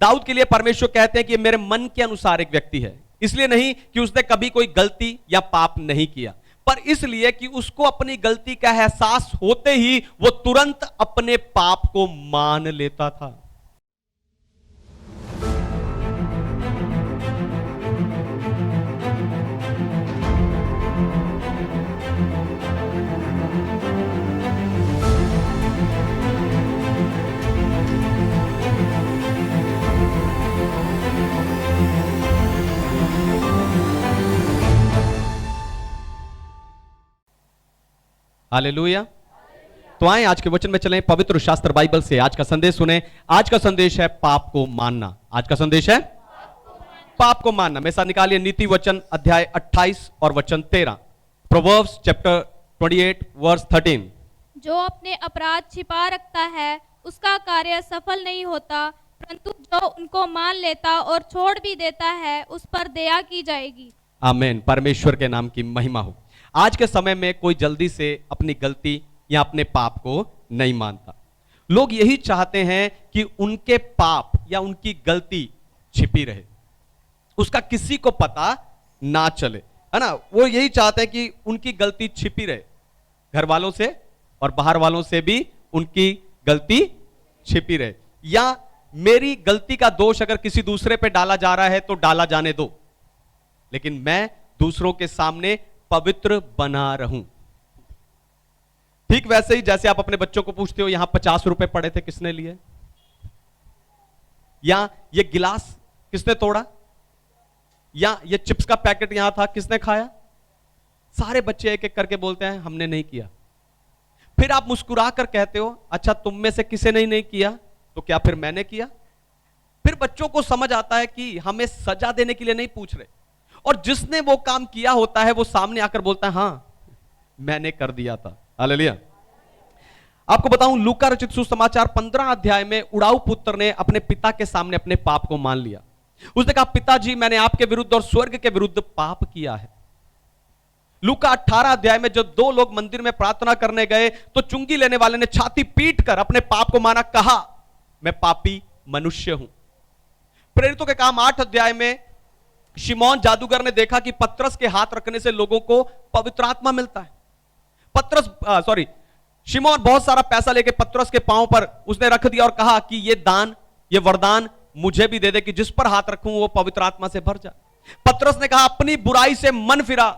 दाऊद के लिए परमेश्वर कहते हैं कि मेरे मन के अनुसार एक व्यक्ति है, इसलिए नहीं कि उसने कभी कोई गलती या पाप नहीं किया, पर इसलिए कि उसको अपनी गलती का एहसास होते ही वो तुरंत अपने पाप को मान लेता था। हालेलुया। तो आए आज के वचन में चलें, पवित्र शास्त्र बाइबल से आज का संदेश सुने। आज का संदेश है पाप को मानना। आज का संदेश है पाप को मानना। मेरे साथ निकालिए नीति वचन अध्याय 28 और वचन 13। Proverbs chapter 28 verse 13। जो अपने अपराध छिपा रखता है उसका कार्य सफल नहीं होता, परंतु जो उनको मान लेता और छोड़ भी देता है उस पर दया की जाएगी। आमीन। परमेश्वर के नाम की महिमा हो। आज के समय में कोई जल्दी से अपनी गलती या अपने पाप को नहीं मानता। लोग यही चाहते हैं कि उनके पाप या उनकी गलती छिपी रहे, उसका किसी को पता ना चले, है ना। वो यही चाहते हैं कि उनकी गलती छिपी रहे, घर वालों से और बाहर वालों से भी उनकी गलती छिपी रहे। या मेरी गलती का दोष अगर किसी दूसरे पे डाला जा रहा है तो डाला जाने दो, लेकिन मैं दूसरों के सामने पवित्र बना रहूं। ठीक वैसे ही जैसे आप अपने बच्चों को पूछते हो यहां 50 रुपए पड़े थे, किसने लिए? या ये गिलास किसने तोड़ा? या ये चिप्स का पैकेट यहां था, किसने खाया? सारे बच्चे एक एक करके बोलते हैं हमने नहीं किया। फिर आप मुस्कुरा कर कहते हो अच्छा तुम में से किसी ने नहीं किया, तो क्या फिर मैंने किया? फिर बच्चों को समझ आता है कि हमें सजा देने के लिए नहीं पूछ रहे, और जिसने वो काम किया होता है वो सामने आकर बोलता है हाँ मैंने कर दिया था। हालेलुया। आपको बताऊं लूका रचित सुसमाचार 15 अध्याय में उड़ाऊ पुत्र ने अपने पिता के सामने अपने पाप को मान लिया। उसने कहा पिताजी मैंने आपके विरुद्ध और स्वर्ग के विरुद्ध पाप किया है। लूका 18 अध्याय में जब दो लोग मंदिर में प्रार्थना करने गए तो चुंगी लेने वाले ने छाती पीट कर अपने पाप को माना, कहा मैं पापी मनुष्य हूं। प्रेरितों के काम 8 अध्याय में शिमोन जादूगर ने देखा कि पतरस के हाथ रखने से लोगों को पवित्र आत्मा मिलता है। शिमोन बहुत सारा पैसा लेके पतरस के पांव पर उसने रख दिया और कहा कि ये दान, ये वरदान मुझे भी दे दे कि जिस पर हाथ रखूं वो पवित्र आत्मा से भर जाए। पतरस ने कहा अपनी बुराई से मन फिरा,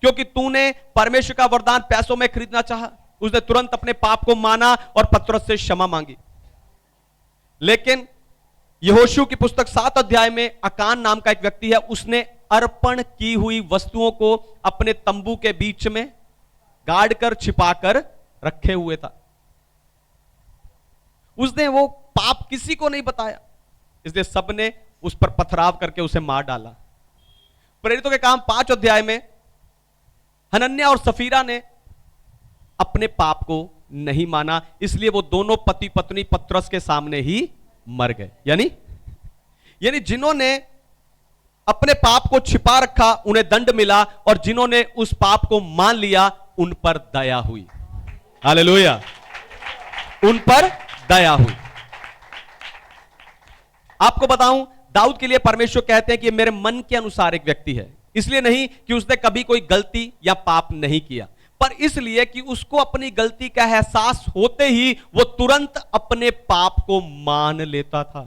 क्योंकि तूने परमेश्वर का वरदान पैसों में खरीदना चाहा। उसने तुरंत अपने पाप को माना और पतरस से क्षमा मांगी। लेकिन यहोशू की पुस्तक 7 अध्याय में अकान नाम का एक व्यक्ति है, उसने अर्पण की हुई वस्तुओं को अपने तंबू के बीच में गाड़ कर छिपा कर रखे हुए था। उसने वो पाप किसी को नहीं बताया, इसलिए सबने उस पर पथराव करके उसे मार डाला। प्रेरितों के काम 5 अध्याय में हनन्याह और सफीरा ने अपने पाप को नहीं माना, इसलिए वो दोनों पति पत्नी पतरस के सामने ही मर गए। यानी जिन्होंने अपने पाप को छिपा रखा उन्हें दंड मिला, और जिन्होंने उस पाप को मान लिया उन पर दया हुई। हालेलुया। उन पर दया हुई। आपको बताऊं दाऊद के लिए परमेश्वर कहते हैं कि मेरे मन के अनुसार एक व्यक्ति है, इसलिए नहीं कि उसने कभी कोई गलती या पाप नहीं किया, पर इसलिए कि उसको अपनी गलती का एहसास होते ही वो तुरंत अपने पाप को मान लेता था।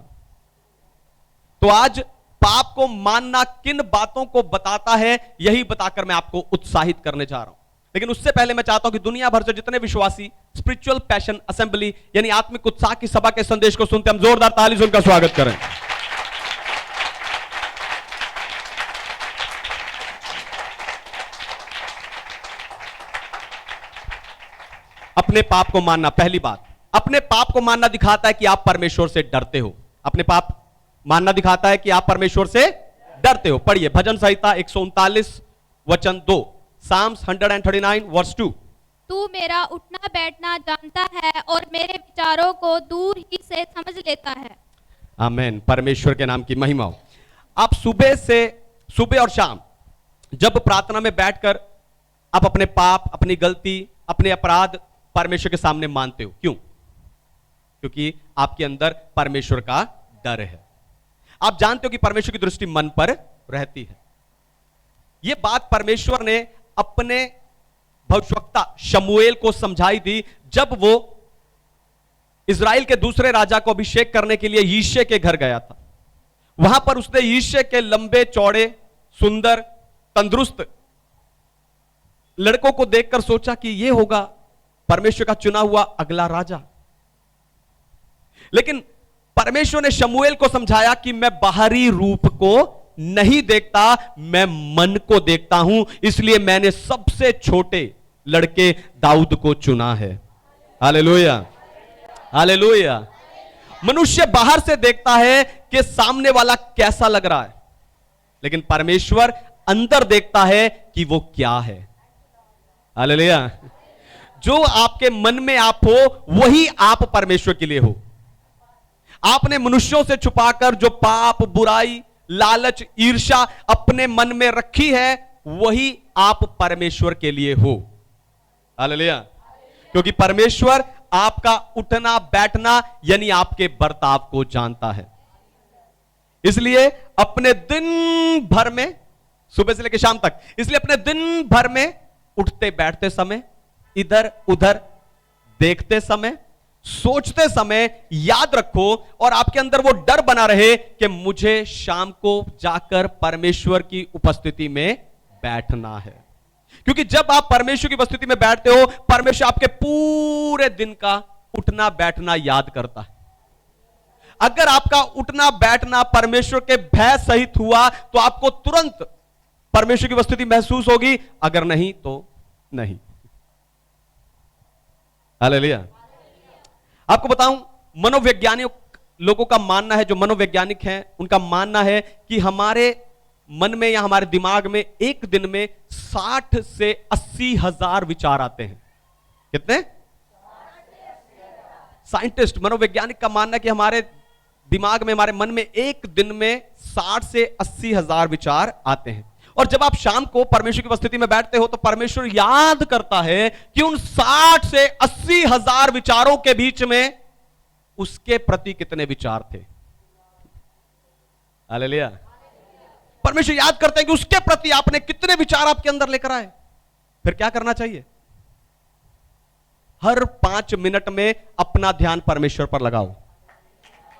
तो आज पाप को मानना किन बातों को बताता है, यही बताकर मैं आपको उत्साहित करने जा रहा हूं। लेकिन उससे पहले मैं चाहता हूं कि दुनिया भर से जितने विश्वासी स्पिरिचुअल पैशन असेंबली यानी आत्मिक उत्साह की सभा के संदेश को सुनते, हम जोरदार ताली से उनका स्वागत करें। अपने पाप को मानना, पहली बात, अपने पाप को मानना दिखाता है कि आप परमेश्वर से डरते हो। अपने पाप मानना दिखाता है कि आप परमेश्वर से डरते हो। पढ़िए भजन संहिता 139 वचन 2, साम्स 139 वर्स 2। तू मेरा उठना बैठना जानता है और मेरे विचारों को दूर ही से समझ लेता है। आमीन। परमेश्वर के नाम की महिमा हो। आप सुबह और शाम जब प्रार्थना में बैठकर आप अपने पाप, अपनी गलती, अपने अपराध परमेश्वर के सामने मानते हो। क्यों? क्योंकि आपके अंदर परमेश्वर का डर है। आप जानते हो कि परमेश्वर की दृष्टि मन पर रहती है। यह बात परमेश्वर ने अपने भविष्यवक्ता शमूएल को समझाई थी जब वो इजराइल के दूसरे राजा को अभिषेक करने के लिए यिशै के घर गया था। वहां पर उसने यिशै के लंबे चौड़े सुंदर तंदुरुस्त लड़कों को देखकर सोचा कि यह होगा परमेश्वर का चुना हुआ अगला राजा। लेकिन परमेश्वर ने शमूएल को समझाया कि मैं बाहरी रूप को नहीं देखता, मैं मन को देखता हूं, इसलिए मैंने सबसे छोटे लड़के दाऊद को चुना है। Hallelujah, hallelujah. मनुष्य बाहर से देखता है कि सामने वाला कैसा लग रहा है, लेकिन परमेश्वर अंदर देखता है कि वो क्या है। हालेलुया। जो आपके मन में आप हो वही आप परमेश्वर के लिए हो। आपने मनुष्यों से छुपाकर जो पाप, बुराई, लालच, ईर्ष्या अपने मन में रखी है वही आप परमेश्वर के लिए हो। हालेलुया। क्योंकि परमेश्वर आपका उठना बैठना यानी आपके बर्ताव को जानता है। इसलिए अपने दिन भर में, सुबह से लेकर शाम तक, इसलिए अपने दिन भर में उठते बैठते समय, इधर उधर देखते समय, सोचते समय याद रखो और आपके अंदर वो डर बना रहे कि मुझे शाम को जाकर परमेश्वर की उपस्थिति में बैठना है। क्योंकि जब आप परमेश्वर की उपस्थिति में बैठते हो, परमेश्वर आपके पूरे दिन का उठना बैठना याद करता है। अगर आपका उठना बैठना परमेश्वर के भय सहित हुआ तो आपको तुरंत परमेश्वर की उपस्थिति महसूस होगी, अगर नहीं तो नहीं। हालेलुया। आपको बताऊं, मनोवैज्ञानिक लोगों का मानना है, जो मनोवैज्ञानिक हैं उनका मानना है कि हमारे मन में या हमारे दिमाग में एक दिन में 60 से 80 हजार विचार आते हैं। कितने? साइंटिस्ट, मनोवैज्ञानिक का मानना है कि हमारे दिमाग में, हमारे मन में एक दिन में 60 से 80 हजार विचार आते हैं। और जब आप शाम को परमेश्वर की उपस्थिति में बैठते हो तो परमेश्वर याद करता है कि उन 60 से 80 हजार विचारों के बीच में उसके प्रति कितने विचार थे। हालेलुया। परमेश्वर याद करते हैं कि उसके प्रति आपने कितने विचार आपके अंदर लेकर आए। फिर क्या करना चाहिए? हर 5 मिनट में अपना ध्यान परमेश्वर पर लगाओ।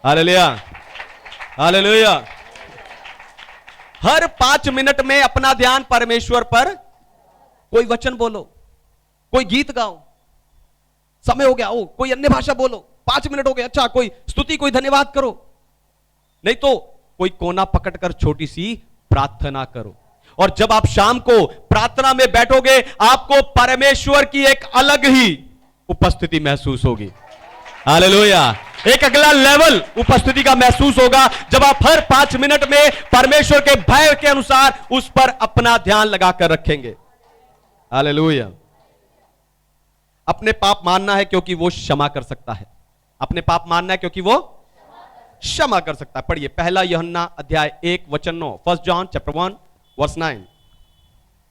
Hallelujah, hallelujah. हर 5 मिनट में अपना ध्यान परमेश्वर पर, कोई वचन बोलो, कोई गीत गाओ, समय हो गया, ओ कोई अन्य भाषा बोलो, 5 मिनट हो गए, अच्छा कोई स्तुति, कोई धन्यवाद करो, नहीं तो कोई कोना पकड़कर छोटी सी प्रार्थना करो। और जब आप शाम को प्रार्थना में बैठोगे आपको परमेश्वर की एक अलग ही उपस्थिति महसूस होगी। हालेलुया। एक अगला लेवल उपस्थिति का महसूस होगा जब आप हर 5 मिनट में परमेश्वर के भय के अनुसार उस पर अपना ध्यान लगाकर रखेंगे। हालेलुया। अपने पाप मानना है क्योंकि वो क्षमा कर सकता है। अपने पाप मानना है क्योंकि वो क्षमा कर सकता है। पढ़िए पहला यूहन्ना अध्याय 1 वचन 9, 1 जॉन चैप्टर 1 वर्स 9।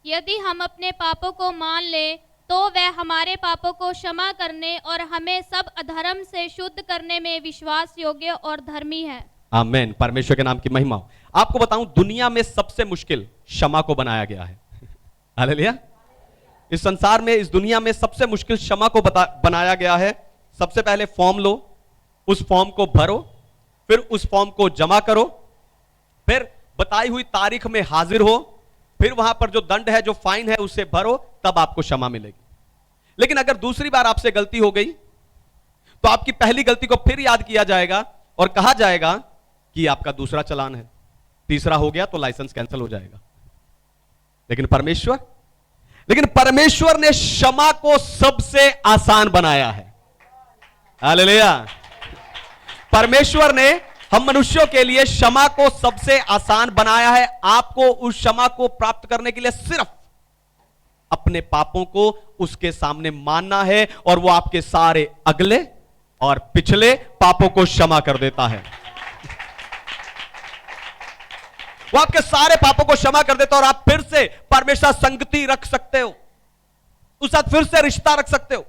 यदि हम अपने पापों को मान ले तो वह हमारे पापों को क्षमा करने और हमें सब अधर्म से शुद्ध करने में विश्वास योग्य और धर्मी है। आमीन। परमेश्वर के नाम की महिमा हो। आपको बताऊं, दुनिया में सबसे मुश्किल क्षमा को बनाया गया है। हालेलुया। इस संसार में, इस दुनिया में सबसे मुश्किल क्षमा को बनाया गया है। सबसे पहले फॉर्म लो, उस फॉर्म को भरो, फिर उस फॉर्म को जमा करो, फिर बताई हुई तारीख में हाजिर हो, फिर वहां पर जो दंड है, जो फाइन है, उसे भरो, तब आपको क्षमा मिलेगी। लेकिन अगर दूसरी बार आपसे गलती हो गई तो आपकी पहली गलती को फिर याद किया जाएगा और कहा जाएगा कि आपका दूसरा चालान है, तीसरा हो गया तो लाइसेंस कैंसिल हो जाएगा। लेकिन परमेश्वर ने क्षमा को सबसे आसान बनाया है। हालेलुया। परमेश्वर ने हम मनुष्यों के लिए क्षमा को सबसे आसान बनाया है। आपको उस क्षमा को प्राप्त करने के लिए सिर्फ अपने पापों को उसके सामने मानना है और वो आपके सारे अगले और पिछले पापों को क्षमा कर देता है। वो आपके सारे पापों को क्षमा कर देता है और आप फिर से परमेश्वर संगति रख सकते हो, उस साथ फिर से रिश्ता रख सकते हो।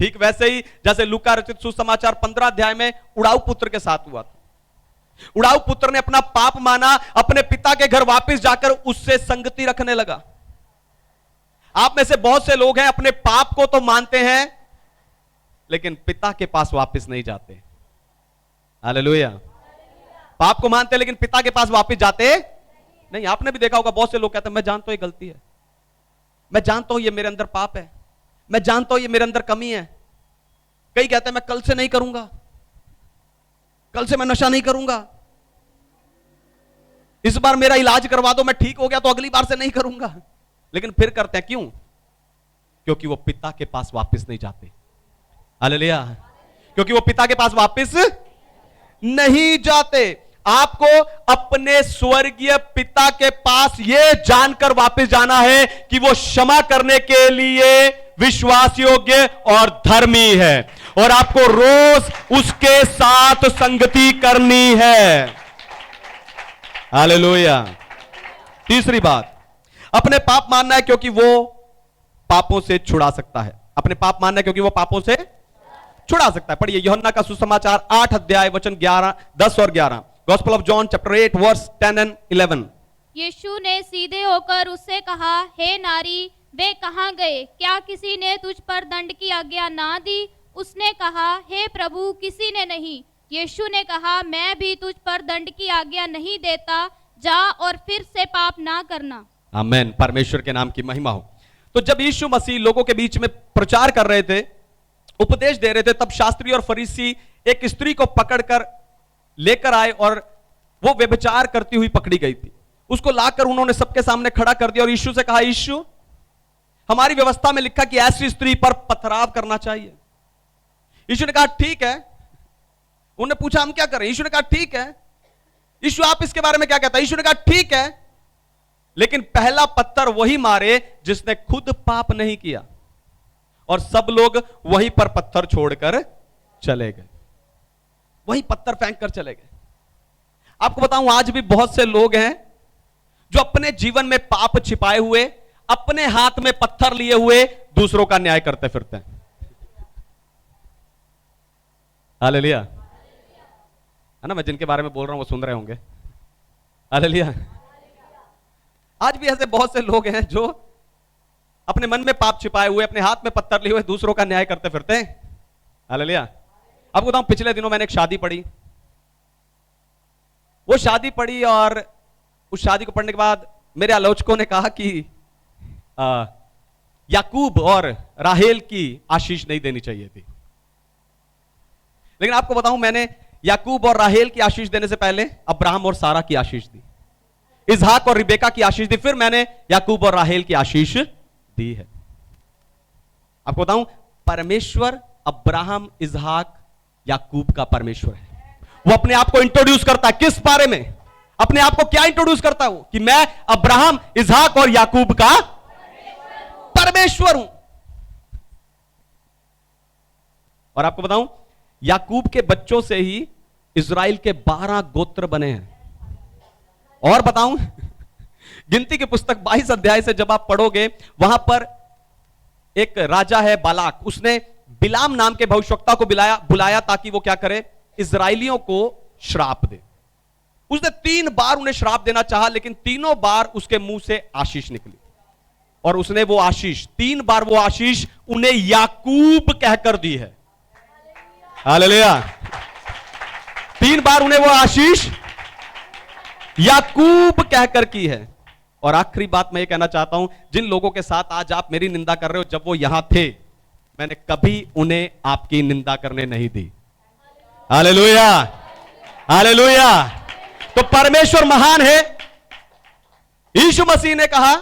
ठीक वैसे ही जैसे लूका रचित सुसमाचार 15 अध्याय में उड़ाऊ पुत्र के साथ हुआ था। उड़ाऊ पुत्र ने अपना पाप माना, अपने पिता के घर वापस जाकर उससे संगति रखने लगा। आप में से बहुत से लोग हैं अपने पाप को तो मानते हैं लेकिन पिता के पास वापस नहीं जाते। हालेलुया। पाप को मानते हैं लेकिन पिता के पास वापस जाते नहीं। आपने भी देखा होगा बहुत से लोग कहते हैं मैं जानता हूं ये गलती है, मैं जानता हूं ये मेरे अंदर पाप है, मैं जानता हूं ये मेरे अंदर कमी है। कई कहते हैं मैं कल से नहीं करूंगा, कल से मैं नशा नहीं करूंगा, इस बार मेरा इलाज करवा दो, मैं ठीक हो गया तो अगली बार से नहीं करूंगा। लेकिन फिर करते हैं, क्यों? क्योंकि वो पिता के पास वापस नहीं जाते। हालेलुया। क्योंकि वो पिता के पास वापस नहीं जाते। आपको अपने स्वर्गीय पिता के पास यह जानकर वापस जाना है कि वो क्षमा करने के लिए विश्वास योग्य और धर्मी है, और आपको रोज उसके साथ संगति करनी है। हालेलुया। तीसरी बात, अपने पाप मानना है क्योंकि वो पापों से छुड़ा सकता है। अपने पाप मानना है क्योंकि वो पापों से छुड़ा सकता है। पढ़िए यूहन्ना का सुसमाचार 8 अध्याय वचन 10 और 11। Gospel of John chapter 8 verse 10 and 11। यीशु ने सीधे होकर उससे कहा, हे नारी, वे कहां गए? क्या किसी ने तुझ पर दंड की आज्ञा ना दी? उसने कहा, हे प्रभु, किसी ने नहीं। यीशु ने कहा, मैं भी तुझ पर दंड की आज्ञा नहीं देता, जा और फिर से पाप ना करना। आमीन। परमेश्वर के नाम की महिमा हो। तो जब यीशु मसीह लोगों के बीच में प्रचार कर रहे थे, उपदेश दे रहे थे, तब शास्त्री और फरीसी एक स्त्री को पकड़कर लेकर आए और वो व्यभिचार करती हुई पकड़ी गई थी। उसको लाकर उन्होंने सबके सामने खड़ा कर दिया और यीशु से कहा, यीशु, हमारी व्यवस्था में लिखा कि ऐसी स्त्री पर पथराव करना चाहिए। यीशु ने कहा ठीक है। उन्होंने पूछा हम क्या करें? यीशु ने कहा ठीक है। यीशु आप इसके बारे में क्या कहता है? यीशु ने कहा ठीक है, लेकिन पहला पत्थर वही मारे जिसने खुद पाप नहीं किया। और सब लोग वहीं पर पत्थर छोड़कर चले गए, वहीं पत्थर फेंक कर चले गए। आपको बताऊं, आज भी बहुत से लोग हैं जो अपने जीवन में पाप छिपाए हुए, अपने हाथ में पत्थर लिए हुए दूसरों का न्याय करते फिरते हैं। हालेलुया। है ना? मैं जिनके बारे में बोल रहा हूं वो सुन रहे होंगे। हालेलुया। आज भी ऐसे बहुत से लोग हैं जो अपने मन में पाप छिपाए हुए, अपने हाथ में पत्थर लिए हुए दूसरों का न्याय करते फिरते हैं। हालेलुया। आपको बताऊं, पिछले दिनों मैंने एक शादी पढ़ी। वो शादी पढ़ी और उस शादी को पढ़ने के बाद मेरे आलोचकों ने कहा कि याकूब और राहेल की आशीष नहीं देनी चाहिए थी। लेकिन आपको बताऊं, मैंने याकूब और राहेल की आशीष देने से पहले अब्राहम और सारा की आशीष दी, इसहाक और रिबेका की आशीष दी, फिर मैंने याकूब और राहेल की आशीष दी है। आपको बताऊं, परमेश्वर अब्राहम, इसहाक, याकूब का परमेश्वर है। वो अपने आप को इंट्रोड्यूस करता है किस बारे में? अपने आप को क्या इंट्रोड्यूस करता है वो? कि मैं अब्राहम, इसहाक और याकूब का परमेश्वर हूं। और आपको बताऊं, याकूब के बच्चों से ही इजराइल के 12 गोत्र बने हैं। और बताऊं, गिनती की पुस्तक 22 अध्याय से जब आप पढ़ोगे, वहां पर एक राजा है बालाक, उसने बिलाम नाम के भविष्यवक्ता को बुलाया ताकि वो क्या करे? इजराइलियों को श्राप दे। उसने 3 बार उन्हें श्राप देना चाहा, लेकिन तीनों बार उसके मुंह से आशीष निकली। और उसने वो आशीष, 3 बार वो आशीष उन्हें याकूब कहकर दी है। हालेलुया। 3 बार उन्हें वो आशीष याकूब कहकर की है। और आखिरी बात मैं ये कहना चाहता हूं, जिन लोगों के साथ आज आप मेरी निंदा कर रहे हो, जब वो यहां थे, मैंने कभी उन्हें आपकी निंदा करने नहीं दी। हालेलुया। हालेलुया। तो परमेश्वर महान है। यीशु मसीह ने कहा,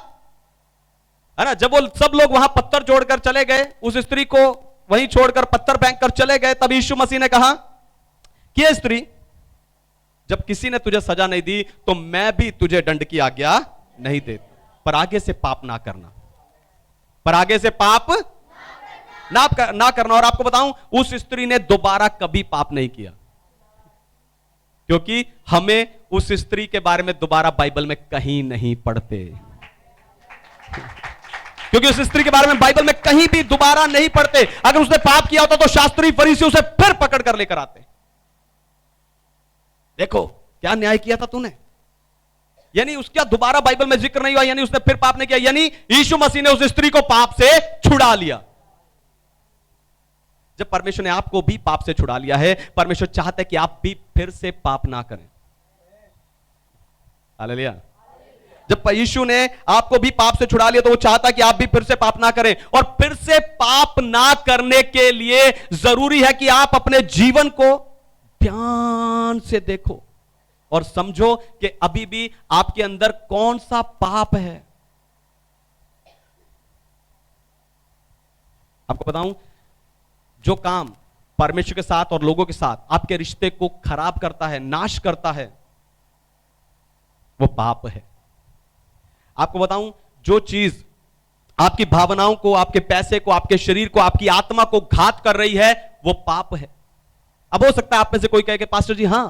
है ना, जब वो सब लोग वहां पत्थर जोड़कर चले गए, उस स्त्री को वहीं छोड़कर पत्थर फेंक कर चले गए, तब यीशु मसीह ने कहा कि ये स्त्री, जब किसी ने तुझे सजा नहीं दी तो मैं भी तुझे दंड की आज्ञा नहीं देता, पर आगे से पाप ना करना, पर आगे से पाप ना करना। और आपको बताऊं, उस स्त्री ने दोबारा कभी पाप नहीं किया, क्योंकि हमें उस स्त्री के बारे में दोबारा बाइबल में कहीं नहीं पढ़ते, क्योंकि उस स्त्री के बारे में बाइबल में कहीं भी दोबारा नहीं पढ़ते। अगर उसने पाप किया होता तो शास्त्री फरीसी उसे फिर पकड़ कर लेकर आते। देखो क्या न्याय किया था तूने? यानी उसका दोबारा बाइबल में जिक्र नहीं हुआ, यानी उसने फिर पाप नहीं किया, यानी यीशु मसीह ने उस स्त्री को पाप से छुड़ा लिया। जब परमेश्वर ने आपको भी पाप से छुड़ा लिया है, परमेश्वर चाहता है कि आप भी फिर से पाप ना करें। हालेलुया। जब यीशु ने आपको भी पाप से छुड़ा लिया तो वो चाहता है कि आप भी फिर से पाप ना करें। और फिर से पाप ना करने के लिए जरूरी है कि आप अपने जीवन को ध्यान से देखो और समझो कि अभी भी आपके अंदर कौन सा पाप है। आपको बताऊं, जो काम परमेश्वर के साथ और लोगों के साथ आपके रिश्ते को खराब करता है, नाश करता है, वो पाप है। आपको बताऊं, जो चीज आपकी भावनाओं को, आपके पैसे को, आपके शरीर को, आपकी आत्मा को घात कर रही है, वो पाप है। अब हो सकता है आप में से कोई कहे कि पास्टर जी हां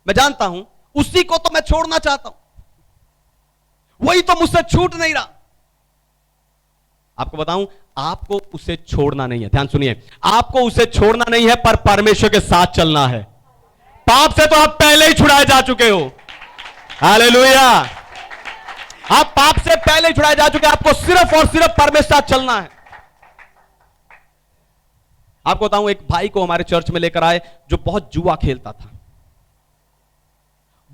मैं जानता हूं, उसी को तो मैं छोड़ना चाहता हूं, वही तो मुझसे छूट नहीं रहा। आपको बताऊं, आपको उसे छोड़ना नहीं है। ध्यान सुनिए, आपको उसे छोड़ना नहीं है, पर परमेश्वर के साथ चलना है। पाप से तो आप पहले ही छुड़ाए जा चुके हो। हालेलुया। आप पाप से पहले ही छुड़ाए जा चुके हैं, आपको सिर्फ और सिर्फ परमेश्वर के साथ चलना है। आपको बताऊं, एक भाई को हमारे चर्च में लेकर आए जो बहुत जुआ खेलता था।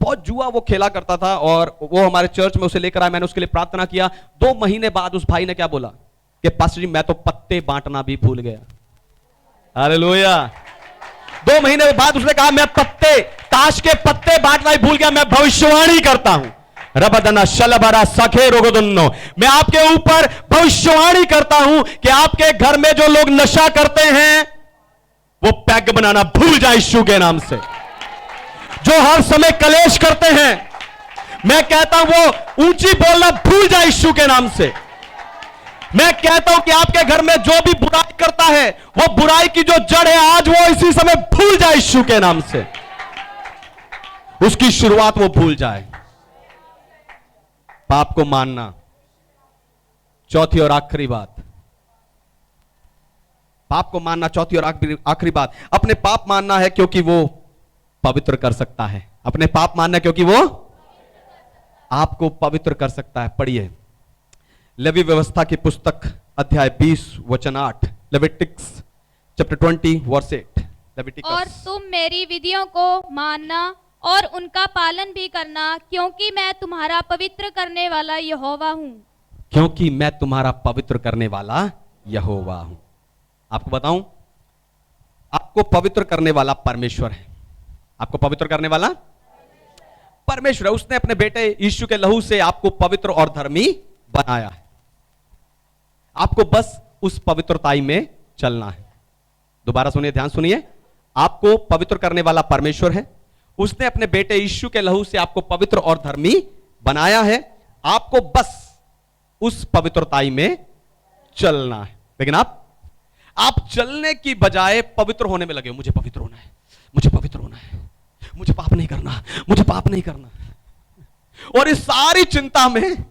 बहुत जुआ वो खेला करता था और वो हमारे चर्च में उसे लेकर आए। मैंने उसके लिए प्रार्थना किया। 2 महीने बाद उस भाई ने क्या बोला कि पास्टर जी मैं तो पत्ते बांटना भी भूल गया। हालेलुया। 2 महीने बाद उसने कहा मैं ताश के पत्ते बांटना ही भूल गया, मैं भविष्यवाणी करता हूं। रबदना शलबरा सखे रोगदुन्नो, मैं आपके ऊपर भविष्यवाणी करता हूं कि आपके घर में जो लोग नशा करते हैं वो पैग बनाना भूल जाए यीशु के नाम से। जो हर समय कलेश करते हैं, मैं कहता हूं वो ऊंची बोलना भूल जाए यीशु के नाम से। मैं कहता हूं कि आपके घर में जो भी बुराई करता है, वो बुराई की जो जड़ है आज वो इसी समय भूल जाए यीशु के नाम से। उसकी शुरुआत वो भूल जाए। पाप को मानना। चौथी और आखिरी बात, पाप को मानना। चौथी और आखिरी बात, अपने पाप मानना है क्योंकि वो पवित्र कर सकता है। अपने पाप मानना क्योंकि वो आपको पवित्र कर सकता है। पढ़िए लेवी व्यवस्था की पुस्तक अध्याय 20 वचन 8, लेविटिक्स चैप्टर 20 वर्स 8। लेविटिकस। और तुम मेरी विधियों को मानना और उनका पालन भी करना, क्योंकि मैं तुम्हारा पवित्र करने वाला यहोवा हूं। क्योंकि मैं तुम्हारा पवित्र करने वाला यहोवा हूं। आपको बताऊं, आपको पवित्र करने वाला परमेश्वर है। आपको पवित्र करने वाला परमेश्वर है। उसने अपने बेटे यीशु के लहू से आपको पवित्र और धर्मी बनाया है। आपको बस उस पवित्रताई में चलना है। दोबारा सुनिए, ध्यान सुनिए। आपको पवित्र करने वाला परमेश्वर है। उसने अपने बेटे यीशु के लहू से आपको पवित्र और धर्मी बनाया है। आपको बस उस पवित्रताई में चलना है। लेकिन आप चलने की बजाय पवित्र होने में लगे हो। मुझे पवित्र होना है, मुझे पवित्र होना है, मुझे पाप नहीं करना, मुझे पाप नहीं करना। और इस सारी चिंता में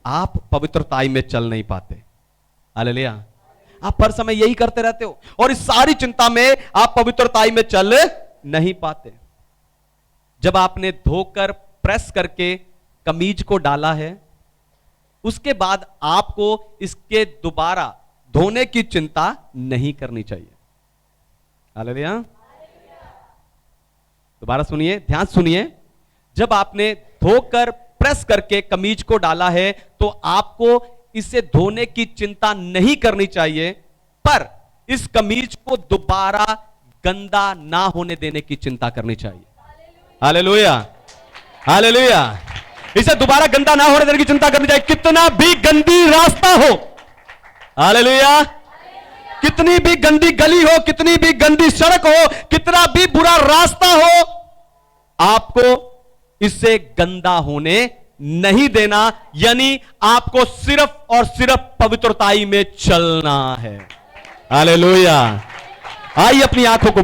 आप पवित्रताई में चल नहीं पाते। हालेलुया। आप हर समय यही करते रहते हो और इस सारी चिंता में आप पवित्रताई में चल नहीं पाते। जब आपने धोकर प्रेस करके कमीज को डाला है, उसके बाद आपको इसके दोबारा धोने की चिंता नहीं करनी चाहिए। हालेलुया। दोबारा सुनिए, ध्यान सुनिए। जब आपने धोकर प्रेस करके कमीज को डाला है तो आपको इसे धोने की चिंता नहीं करनी चाहिए, पर इस कमीज को दोबारा गंदा ना होने देने की चिंता करनी चाहिए। Hallelujah, hallelujah. इसे दोबारा गंदा ना होने देने की चिंता करनी चाहिए, कितना भी गंदी रास्ता हो। हालेलुया। कितनी भी गंदी गली हो, कितनी भी गंदी सड़क हो, कितना भी बुरा रास्ता हो, आपको इससे गंदा होने नहीं देना। यानी आपको सिर्फ और सिर्फ पवित्रताई में चलना है। हालेलुया। आइए अपनी आंखों को